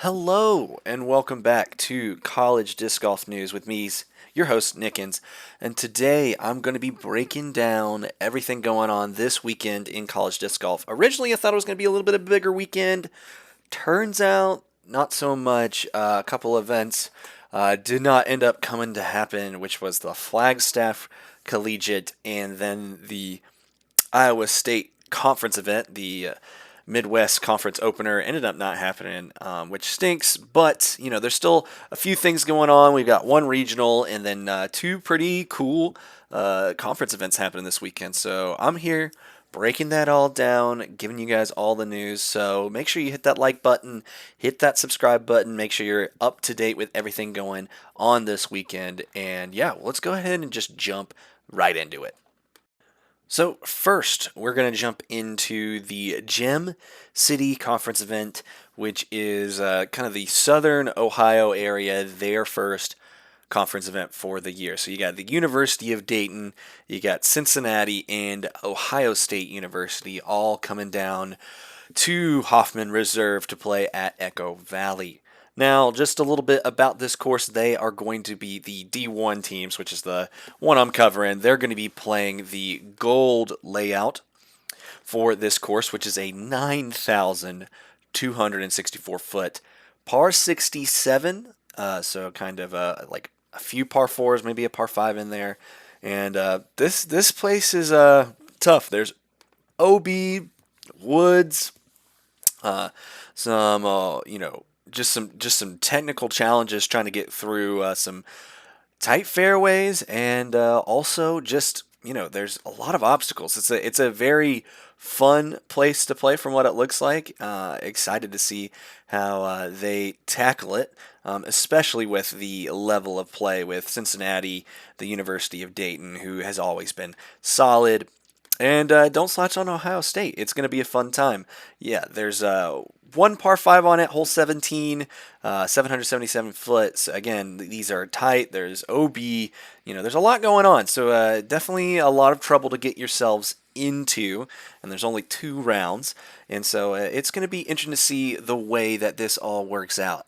Hello, and welcome back to College Disc Golf News with me, your host, Nickens. And today I'm going to be breaking down everything going on this weekend in college disc golf. Originally, I thought it was going to be a little bit of a bigger weekend. Turns out, not so much. A couple events did not end up coming to happen, which was the Flagstaff Collegiate and then the Iowa State conference event, the Midwest Conference opener, ended up not happening, which stinks. But there's still a few things going on. We've got one regional and then two pretty cool conference events happening this weekend. So I'm here breaking that all down, giving you guys all the news. So make sure you hit that like button, hit that subscribe button, make sure you're up to date with everything going on this weekend. And yeah, let's go ahead and just jump right into it. So, first, we're going to jump into the Gem City Conference event, which is kind of the southern Ohio area, their first conference event for the year. So, you got the University of Dayton, you got Cincinnati, and Ohio State University all coming down to Hoffman Reserve to play at Echo Valley. Now, just a little bit about this course. They are going to be the D1 teams, which is the one I'm covering. They're going to be playing the gold layout for this course, which is a 9,264 foot par 67. So kind of like a few par fours, maybe a par five in there. And this place is tough. There's OB, woods, some just some technical challenges trying to get through some tight fairways, and also just there's a lot of obstacles. It's a very fun place to play from what it looks like. Excited to see how they tackle it, especially with the level of play with Cincinnati, the University of Dayton, who has always been solid. And don't slouch on Ohio State. It's going to be a fun time. Yeah, there's one par 5 on it, hole 17, 777 foot. So again, these are tight. There's OB. There's a lot going on. So definitely a lot of trouble to get yourselves into. And there's only 2 rounds. And so it's going to be interesting to see the way that this all works out.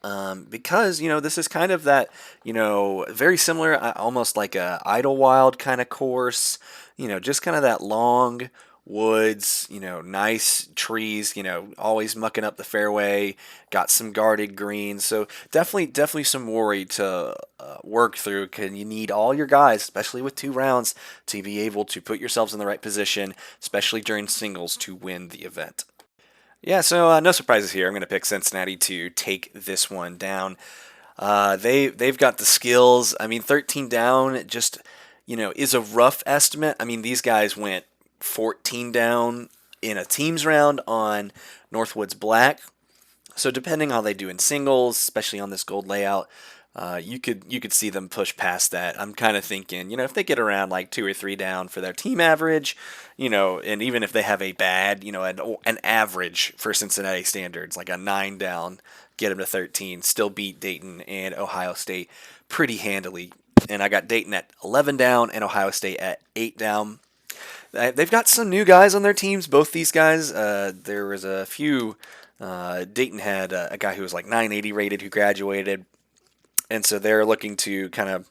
Because, this is kind of that, very similar, almost like a Idlewild kind of course. Just kind of that long woods, nice trees, always mucking up the fairway, got some guarded greens. So definitely some worry to work through, because you need all your guys, especially with 2 rounds, to be able to put yourselves in the right position, especially during singles, to win the event. Yeah, so no surprises here. I'm going to pick Cincinnati to take this one down. They've got the skills. I mean, 13 down just is a rough estimate. I mean, these guys went 14 down in a teams round on Northwoods Black. So depending how they do in singles, especially on this gold layout, you could see them push past that. I'm kind of thinking, if they get around like 2 or 3 down for their team average, and even if they have a bad, an average for Cincinnati standards, like a 9 down, get them to 13, still beat Dayton and Ohio State pretty handily. And I got Dayton at 11 down and Ohio State at 8 down. They've got some new guys on their teams, both these guys. There was a few. Dayton had a guy who was like 980 rated who graduated. And so they're looking to kind of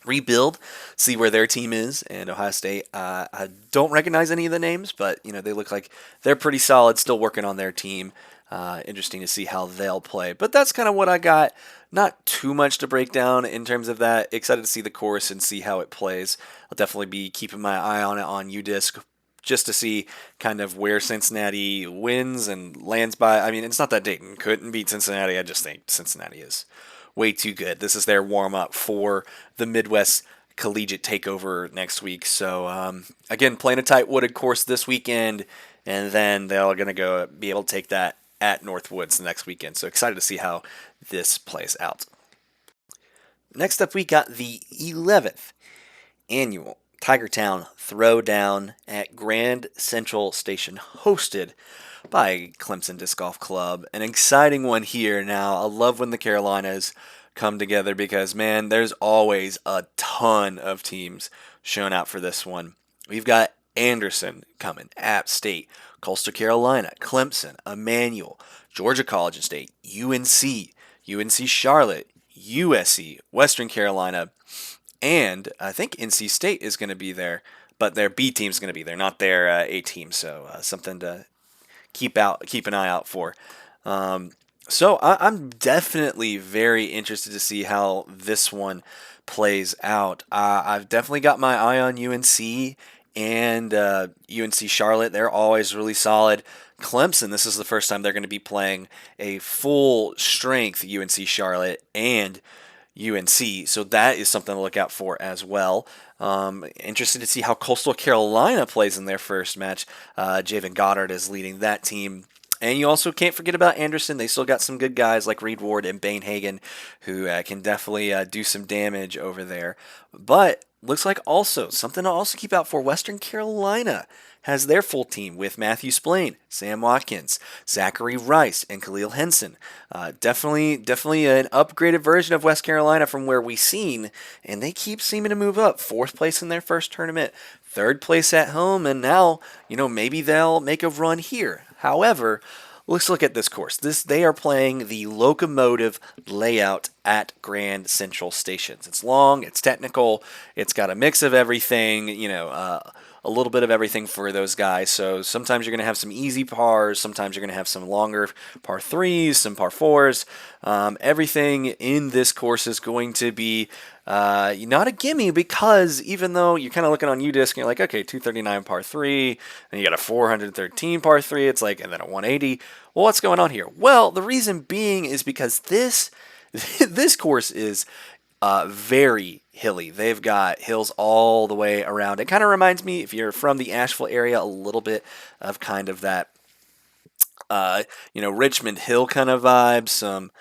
rebuild, see where their team is. And Ohio State, I don't recognize any of the names, but they look like they're pretty solid, still working on their team. Interesting to see how they'll play. But that's kind of what I got. Not too much to break down in terms of that. Excited to see the course and see how it plays. I'll definitely be keeping my eye on it on UDisc just to see kind of where Cincinnati wins and lands by. I mean, it's not that Dayton couldn't beat Cincinnati. I just think Cincinnati is way too good. This is their warm-up for the Midwest Collegiate takeover next week. So, again, playing a tight wooded course this weekend, and then they're going to go be able to take that at Northwoods the next weekend. So excited to see how this plays out. Next up, we got the 11th annual Tigertown Throwdown at Grand Central Station, hosted by Clemson Disc Golf Club. An exciting one here. Now, I love when the Carolinas come together because, man, there's always a ton of teams showing out for this one. We've got Anderson coming, App State, Coastal Carolina, Clemson, Emmanuel, Georgia College and State, UNC, UNC Charlotte, USC, Western Carolina, and I think NC State is going to be there, but their B team is going to be there, not their A team. So something to keep an eye out for. Um, I'm definitely very interested to see how this one plays out. I've definitely got my eye on UNC and UNC Charlotte. They're always really solid. Clemson, this is the first time they're going to be playing a full strength UNC Charlotte and UNC, so that is something to look out for as well. Interested to see how Coastal Carolina plays in their first match. Javen Goddard is leading that team. And you also can't forget about Anderson. They still got some good guys like Reed Ward and Bane Hagen who can definitely do some damage over there. But looks like also something to also keep out for. Western Carolina has their full team with Matthew Splain, Sam Watkins, Zachary Rice, and Khalil Henson. Definitely an upgraded version of West Carolina from where we've seen, and they keep seeming to move up. 4th place in their first tournament, 3rd place at home, and now, maybe they'll make a run here. However, let's look at this course. They are playing the locomotive layout at Grand Central Stations. It's long, it's technical, it's got a mix of everything, a little bit of everything for those guys. So sometimes you're going to have some easy pars, sometimes you're going to have some longer par threes, some par fours. Everything in this course is going to be not a gimme, because even though you're kind of looking on UDisc and you're like, okay, 239 par 3, and you got a 413 par 3, it's like, and then a 180. Well, what's going on here? Well, the reason being is because this course is very hilly. They've got hills all the way around. It kind of reminds me, if you're from the Asheville area, a little bit of kind of that Richmond Hill kind of vibe, some,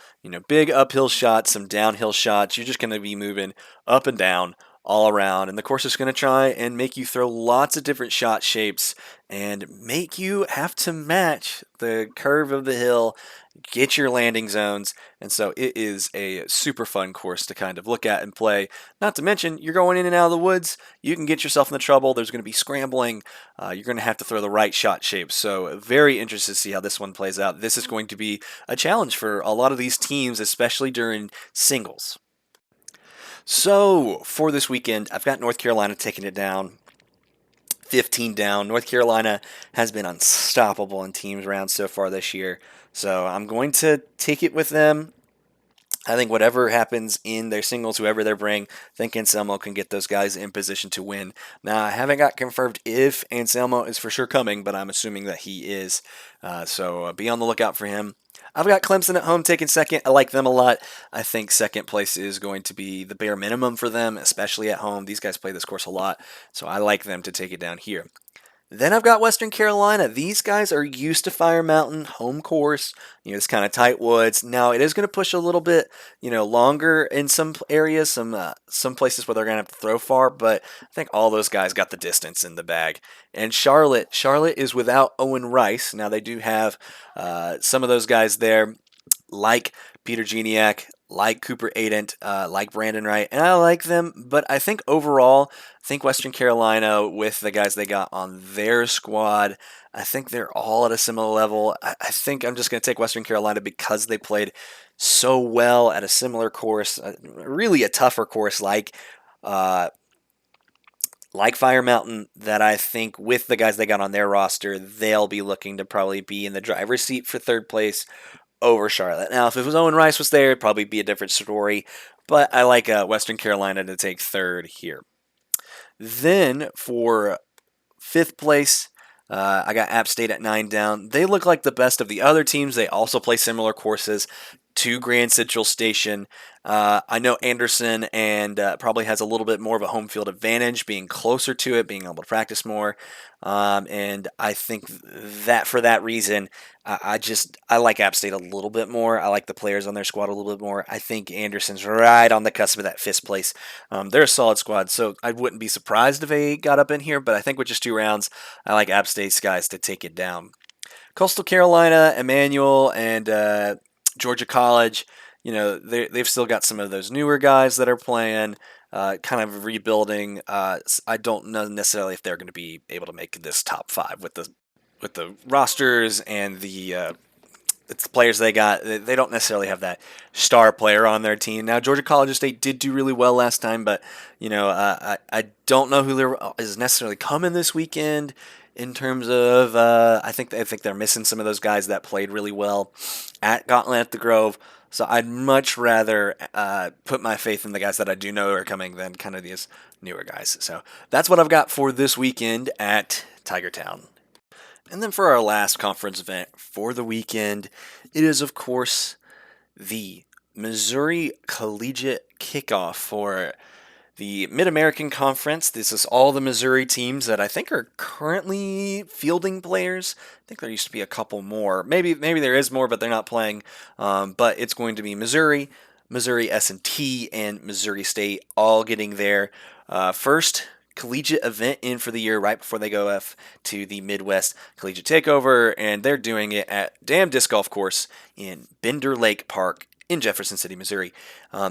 big uphill shots, some downhill shots. You're just going to be moving up and down all around. And the course is going to try and make you throw lots of different shot shapes and make you have to match the curve of the hill, get your landing zones. And so it is a super fun course to kind of look at and play. Not to mention, you're going in and out of the woods. You can get yourself into trouble. There's going to be scrambling. You're going to have to throw the right shot shapes. So very interested to see how this one plays out. This is going to be a challenge for a lot of these teams, especially during singles. So for this weekend, I've got North Carolina taking it down. 15 down. North Carolina has been unstoppable in teams rounds so far this year. So I'm going to take it with them. I think whatever happens in their singles, whoever they bring, I think Anselmo can get those guys in position to win. Now, I haven't got confirmed if Anselmo is for sure coming, but I'm assuming that he is. So be on the lookout for him. I've got Clemson at home taking second. I like them a lot. I think second place is going to be the bare minimum for them, especially at home. These guys play this course a lot, so I like them to take it down here. Then I've got Western Carolina. These guys are used to Fire Mountain, home course. It's kind of tight woods. Now it is going to push a little bit, longer in some areas, some places where they're going to have to throw far. But I think all those guys got the distance in the bag. And Charlotte is without Owen Rice. Now they do have some of those guys there, like Peter Geniak, like Cooper Adent, like Brandon Wright, and I like them, but I think overall, Western Carolina, with the guys they got on their squad, I think they're all at a similar level. I think I'm just going to take Western Carolina because they played so well at a similar course, really a tougher course like Fire Mountain, that I think with the guys they got on their roster, they'll be looking to probably be in the driver's seat for third place over Charlotte. Now, if it was Owen Rice was there, it'd probably be a different story, but I like Western Carolina to take third here. Then for 5th place, I got App State at 9 down. They look like the best of the other teams. They also play similar courses to Grand Central Station. I know Anderson and probably has a little bit more of a home field advantage, being closer to it, being able to practice more. And I think that for that reason, I like App State a little bit more. I like the players on their squad a little bit more. I think Anderson's right on the cusp of that 5th place. They're a solid squad, so I wouldn't be surprised if they got up in here, but I think with just 2 rounds, I like App State's guys to take it down. Coastal Carolina, Emmanuel, and Georgia College. they've still got some of those newer guys that are playing, kind of rebuilding. I don't know necessarily if they're going to be able to make this top five with the rosters and it's the players they got. They don't necessarily have that star player on their team. Now, Georgia Collegiate State did do really well last time, but I don't know who there is necessarily coming this weekend in terms of. I think they're missing some of those guys that played really well at Gauntlet at the Grove. So I'd much rather put my faith in the guys that I do know are coming than kind of these newer guys. So that's what I've got for this weekend at Tiger Town. And then for our last conference event for the weekend, it is, of course, the Missouri Collegiate Kickoff for the Mid-American Conference. This is all the Missouri teams that I think are currently fielding players. I think there used to be a couple more. Maybe there is more, but they're not playing. But it's going to be Missouri, Missouri S&T, and Missouri State all getting their first collegiate event in for the year right before they go to the Midwest Collegiate Takeover, and they're doing it at Dam Disc Golf Course in Bender Lake Park in Jefferson City, Missouri.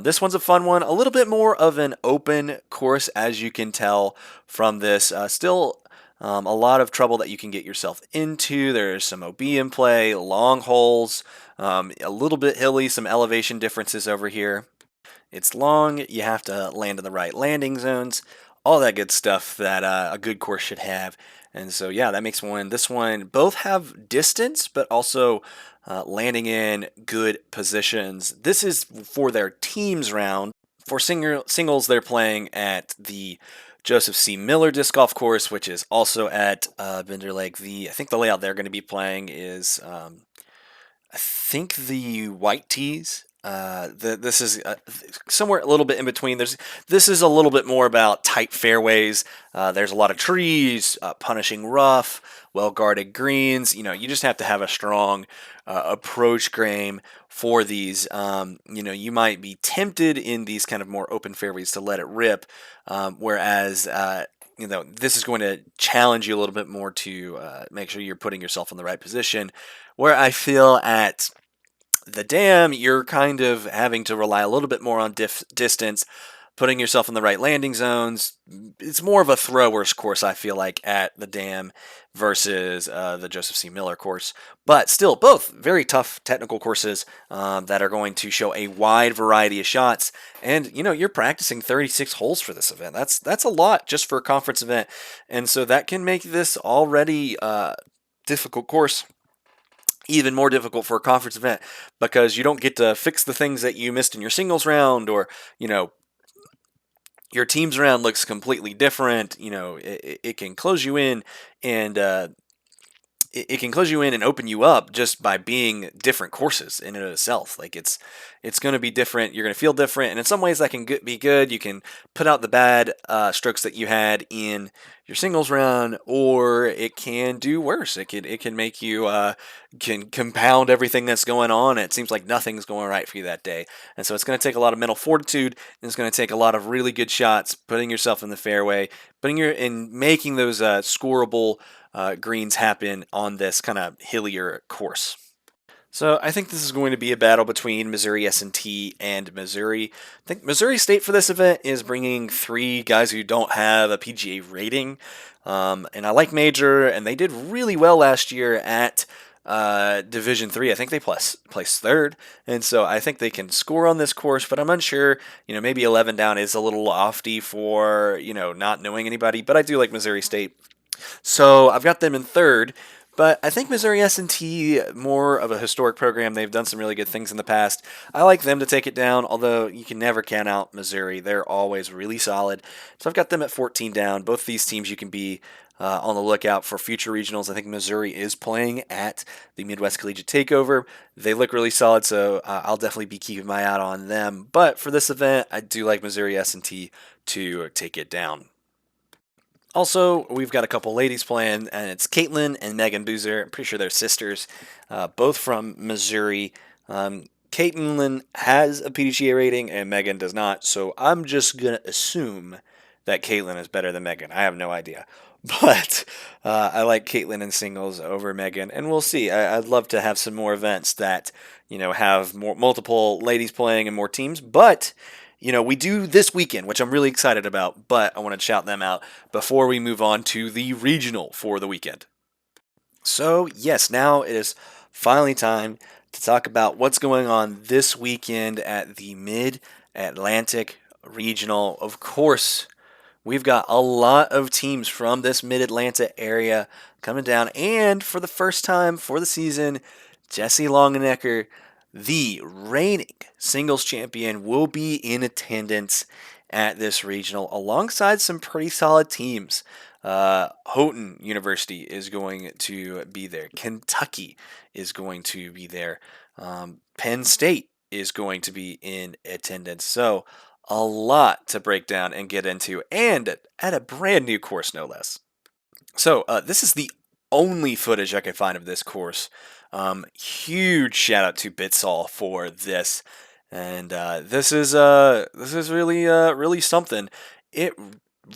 This one's a fun one, a little bit more of an open course, as you can tell from this. Still a lot of trouble that you can get yourself into. There's some OB in play, long holes, a little bit hilly, some elevation differences over here. It's long, you have to land in the right landing zones, all that good stuff that a good course should have. And so, yeah, that makes this one both have distance, but also landing in good positions. This is for their teams round. For singles, they're playing at the Joseph C. Miller Disc Golf Course, which is also at Bender Lake. I think the layout they're going to be playing is, I think, the white tees. This is somewhere a little bit in between. This is a little bit more about tight fairways. There's a lot of trees, punishing rough, well-guarded greens. You just have to have a strong approach game for these. You might be tempted in these kind of more open fairways to let it rip, whereas this is going to challenge you a little bit more to make sure you're putting yourself in the right position. Where I feel at the Dam, you're kind of having to rely a little bit more on distance, putting yourself in the right landing zones. It's more of a thrower's course, I feel like, at the Dam versus the Joseph C. Miller course. But still, both very tough technical courses that are going to show a wide variety of shots. And, you're practicing 36 holes for this event. That's a lot just for a conference event. And so that can make this already difficult course even more difficult for a conference event, because you don't get to fix the things that you missed in your singles round, or your team's round looks completely different. It can close you in, and it can close you in and open you up just by being different courses in and of itself. Like it's going to be different. You're going to feel different, and in some ways that can be good. You can put out the bad strokes that you had in your singles round, or it can do worse. It can make you can compound everything that's going on. It seems like nothing's going right for you that day, and so it's going to take a lot of mental fortitude. And it's going to take a lot of really good shots, putting yourself in the fairway, making those scoreable greens happen on this kind of hillier course. So I think this is going to be a battle between Missouri S&T and Missouri. I think Missouri State for this event is bringing 3 guys who don't have a PGA rating. And I like Major, and they did really well last year at Division 3. I think they placed 3rd. And so I think they can score on this course, but I'm unsure. Maybe 11 down is a little lofty for, not knowing anybody. But I do like Missouri State. So I've got them in 3rd. But I think Missouri S&T, more of a historic program. They've done some really good things in the past. I like them to take it down, although you can never count out Missouri. They're always really solid. So I've got them at 14 down. Both these teams you can be on the lookout for future regionals. I think Missouri is playing at the Midwest Collegiate Takeover. They look really solid, so I'll definitely be keeping my eye out on them. But for this event, I do like Missouri S&T to take it down. Also, we've got a couple ladies playing, and it's Caitlin and Megan Boozer. I'm pretty sure they're sisters, both from Missouri. Caitlin has a PDGA rating, and Megan does not, so I'm just going to assume that Caitlin is better than Megan. I have no idea. But I like Caitlyn in singles over Megan, and we'll see. I'd love to have some more events that have more multiple ladies playing and more teams. But we do this weekend, which I'm really excited about. But I want to shout them out before we move on to the regional for the weekend. So yes, now it is finally time to talk about what's going on this weekend at the Mid Atlantic Regional. Of course, we've got a lot of teams from this Mid Atlanta area coming down, and for the first time for the season, Jesse Longenecker, the reigning singles champion, will be in attendance at this regional alongside some pretty solid teams. Houghton University is going to be there. Kentucky is going to be there. Penn State is going to be in attendance. So, a lot to break down and get into, and at a brand new course, no less. So, this is the only footage I could find of this course. Huge shout out to Bitsall for this, and this is really something. It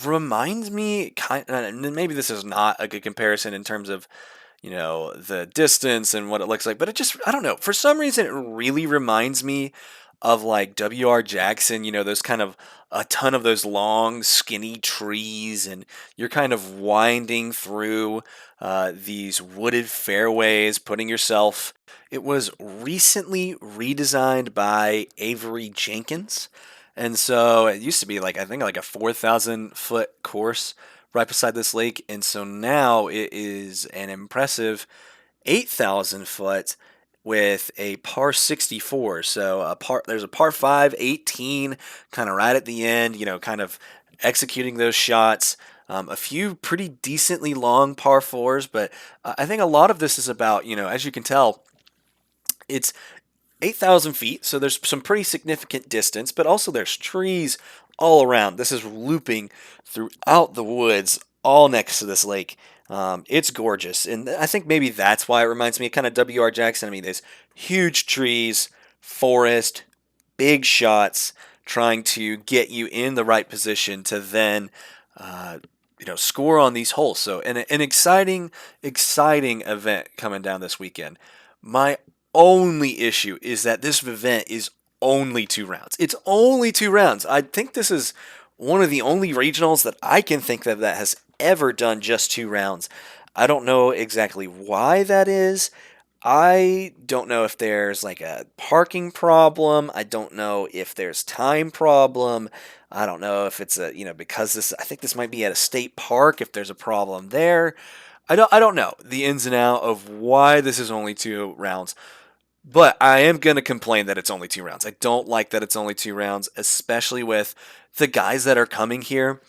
reminds me and maybe this is not a good comparison in terms of the distance and what it looks like, but it just, I don't know, for some reason it really reminds me of like WR Jackson, those kind of a ton of those long skinny trees, and you're kind of winding through these wooded fairways, putting yourself. It was recently redesigned by Avery Jenkins, and so it used to be like, I think, like a 4,000-foot course right beside this lake, and so now it is an impressive 8,000 foot with a par 64. So there's a par 5, 18, kind of right at the end, kind of executing those shots. A few pretty decently long par 4s, but I think a lot of this is about, as you can tell, it's 8,000 feet, so there's some pretty significant distance, but also there's trees all around. This is looping throughout the woods, all next to this lake. It's gorgeous, and I think maybe that's why it reminds me of kind of W.R. Jackson. I mean, there's huge trees, forest, big shots, trying to get you in the right position to then, score on these holes. So, an exciting event coming down this weekend. My only issue is that this event is only 2 rounds. It's only 2 rounds. I think this is one of the only regionals that I can think of that has ever done just 2 rounds. I don't know exactly why that is. I don't know if there's like a parking problem. I don't know if there's time problem. I don't know if it's because I think this might be at a state park, if there's a problem there. I don't know the ins and out of why this is only 2 rounds. But I am going to complain that it's only 2 rounds. I don't like that it's only 2 rounds, especially with the guys that are coming here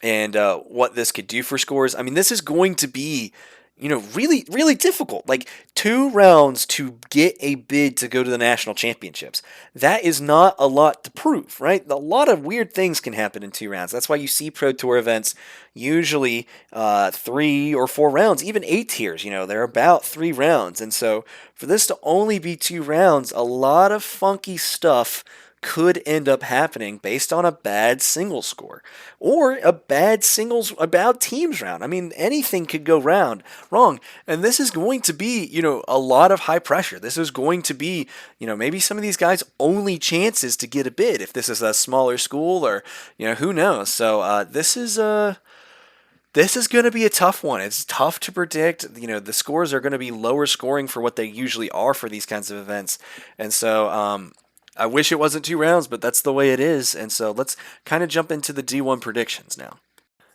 and what this could do for scores. I mean, this is going to be, really, really difficult. Like 2 rounds to get a bid to go to the national championships. That is not a lot to prove, right? A lot of weird things can happen in 2 rounds. That's why you see Pro Tour events usually 3 or 4 rounds, even 8 tiers. They're about 3 rounds. And so for this to only be 2 rounds, a lot of funky stuff could end up happening based on a bad singles score or a bad teams round. I mean, anything could go wrong, and this is going to be, a lot of high pressure. This is going to be, maybe some of these guys' only chances to get a bid if this is a smaller school, or who knows. So this is going to be a tough one. It's tough to predict. The scores are going to be lower scoring for what they usually are for these kinds of events, and so I wish it wasn't 2 rounds, but that's the way it is. And so let's kind of jump into the D1 predictions now.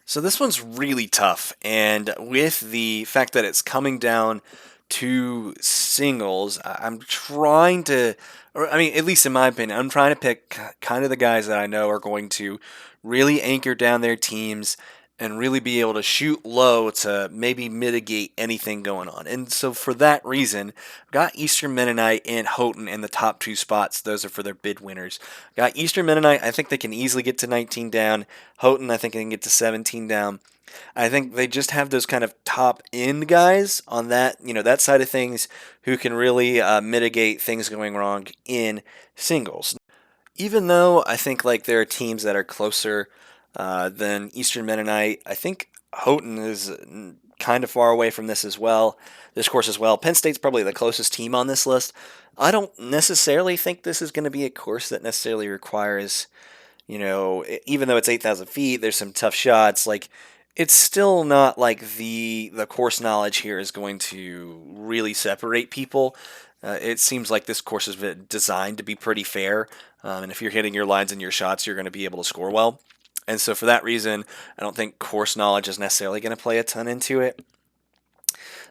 So this one's really tough, and with the fact that it's coming down to singles, I'm trying to, or I mean, at least in my opinion, I'm trying to pick kind of the guys that I know are going to really anchor down their teams and really be able to shoot low to maybe mitigate anything going on. And so for that reason, I've got Eastern Mennonite and Houghton in the top 2 spots. Those are for their bid winners. Got Eastern Mennonite, I think they can easily get to 19 down. Houghton, I think they can get to 17 down. I think they just have those kind of top end guys on that, that side of things, who can really mitigate things going wrong in singles. Even though I think like there are teams that are closer than Eastern Mennonite, I think Houghton is kind of far away from this course as well. Penn State's probably the closest team on this list. I don't necessarily think this is going to be a course that necessarily requires, even though it's 8,000 feet, there's some tough shots. Like, it's still not like the course knowledge here is going to really separate people. It seems like this course is designed to be pretty fair, and if you're hitting your lines and your shots, you're going to be able to score well. And so, for that reason, I don't think course knowledge is necessarily going to play a ton into it.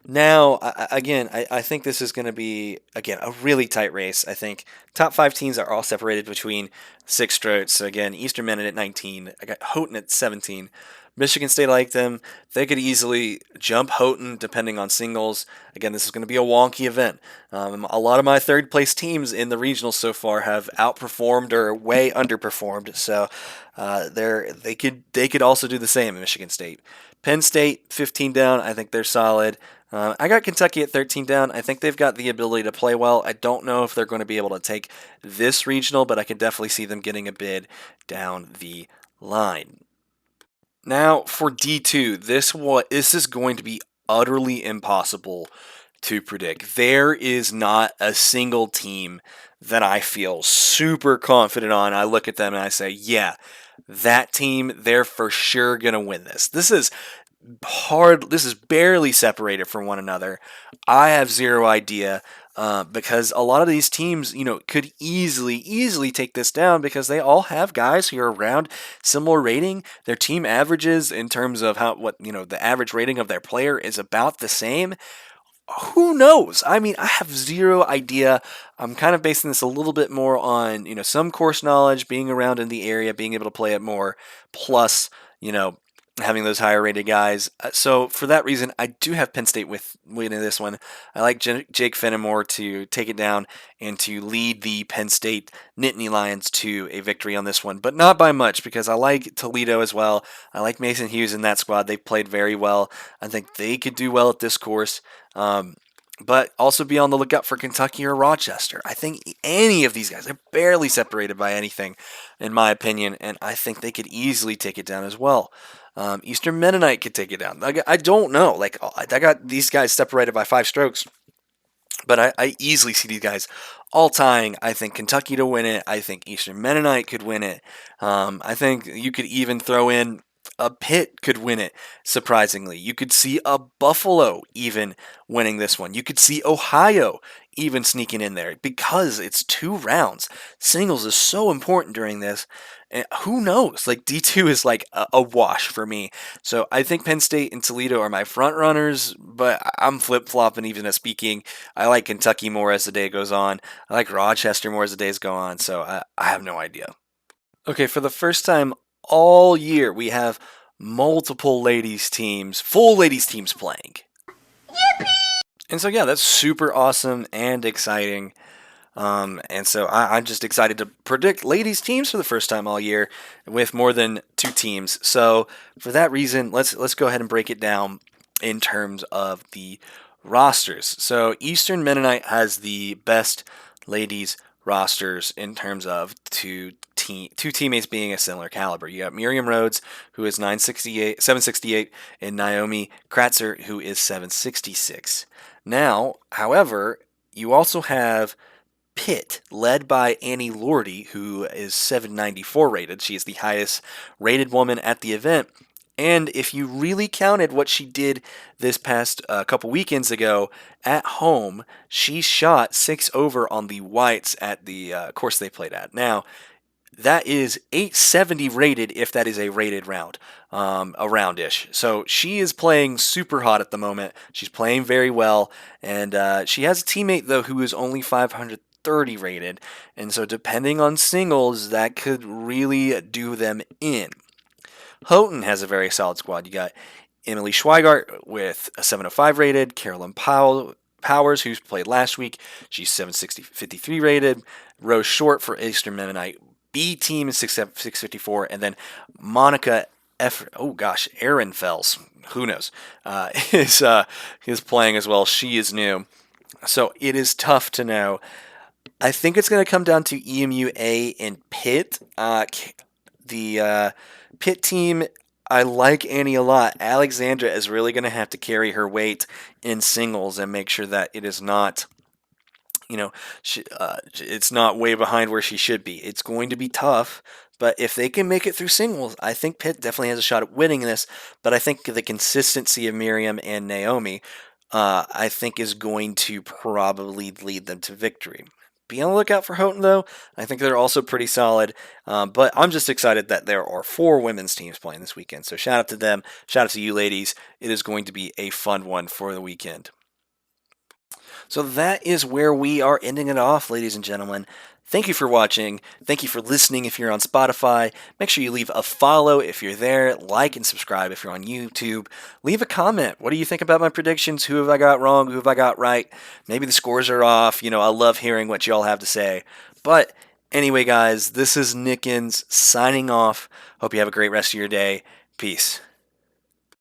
Now, I think this is going to be, again, a really tight race. I think top five teams are all separated between 6 strokes. So, again, Eastern Mennonite at 19. I got Houghton at 17. Michigan State, I like them. They could easily jump Houghton depending on singles. Again, this is going to be a wonky event. A lot of my third place teams in the regionals so far have outperformed or way underperformed. So they could also do the same in Michigan State. Penn State, 15 down. I think they're solid. I got Kentucky at 13 down. I think they've got the ability to play well. I don't know if they're going to be able to take this regional, but I can definitely see them getting a bid down the line. Now for D2, this is going to be utterly impossible to predict. There is not a single team that I feel super confident on. I look at them and I say, yeah, that team, they're for sure going to win this. This is hard. This is barely separated from one another. I have zero idea because a lot of these teams, could easily take this down because they all have guys who are around similar rating. Their team averages in terms of the average rating of their player is about the same. Who knows? I mean, I have zero idea. I'm kind of basing this a little bit more on, some course knowledge, being around in the area, being able to play it more, plus, having those higher rated guys. So for that reason, I do have Penn State with winning this one. I like Jake Fenimore to take it down and to lead the Penn State Nittany Lions to a victory on this one, but not by much because I like Toledo as well. I like Mason Hughes in that squad. They've played very well. I think they could do well at this course. But also be on the lookout for Kentucky or Rochester. I think any of these guys are barely separated by anything, in my opinion, and I think they could easily take it down as well. Eastern Mennonite could take it down. I don't know. Like, I got these guys separated by 5 strokes, but I easily see these guys all tying. I think Kentucky to win it. I think Eastern Mennonite could win it. I think you could even throw in a Pitt could win it, surprisingly. You could see a Buffalo even winning this one. You could see Ohio even sneaking in there because it's 2 rounds. Singles is so important during this. And who knows? Like, D2 is like a wash for me. So I think Penn State and Toledo are my front runners, but I'm flip-flopping even as speaking. I like Kentucky more as the day goes on. I like Rochester more as the days go on. So I have no idea. Okay, for the first time all year, we have multiple full ladies teams playing. Yippee! And so, yeah, that's super awesome and exciting. And so I'm just excited to predict ladies teams for the first time all year with more than 2 teams. So for that reason, let's go ahead and break it down in terms of the rosters. So Eastern Mennonite has the best ladies rosters in terms of two teammates being a similar caliber. You got Miriam Rhodes, who is 768, and Naomi Kratzer, who is 766. Now, however, you also have Pitt, led by Annie Lordy, who is 794 rated. She is the highest rated woman at the event. And if you really counted what she did this past couple weekends ago at home, she shot 6 over on the whites at the course they played at. Now, that is 870 rated if that is a rated round, a roundish. So she is playing super hot at the moment. She's playing very well, and she has a teammate though who is only 530 rated, and so depending on singles, that could really do them in. Houghton has a very solid squad. You got Emily Schweigart with a 705 rated, Carolyn Powers, who's played last week, she's 753 rated, Rose Short for Eastern Mennonite B team is 654, and then Monica Ehrenfels, who knows, is playing as well. She is new, so it is tough to know. I think it's going to come down to EMU A and Pitt. The Pitt team, I like Annie a lot. Alexandra is really going to have to carry her weight in singles and make sure that it is not, it's not way behind where she should be. It's going to be tough, but if they can make it through singles, I think Pitt definitely has a shot at winning this. But I think the consistency of Miriam and Naomi, I think, is going to probably lead them to victory. Be on the lookout for Houghton, though. I think they're also pretty solid. But I'm just excited that there are 4 women's teams playing this weekend. So shout out to them. Shout out to you ladies. It is going to be a fun one for the weekend. So that is where we are ending it off, ladies and gentlemen. Thank you for watching. Thank you for listening if you're on Spotify. Make sure you leave a follow if you're there. Like and subscribe if you're on YouTube. Leave a comment. What do you think about my predictions? Who have I got wrong? Who have I got right? Maybe the scores are off. I love hearing what y'all have to say. But anyway, guys, this is Nickens signing off. Hope you have a great rest of your day. Peace.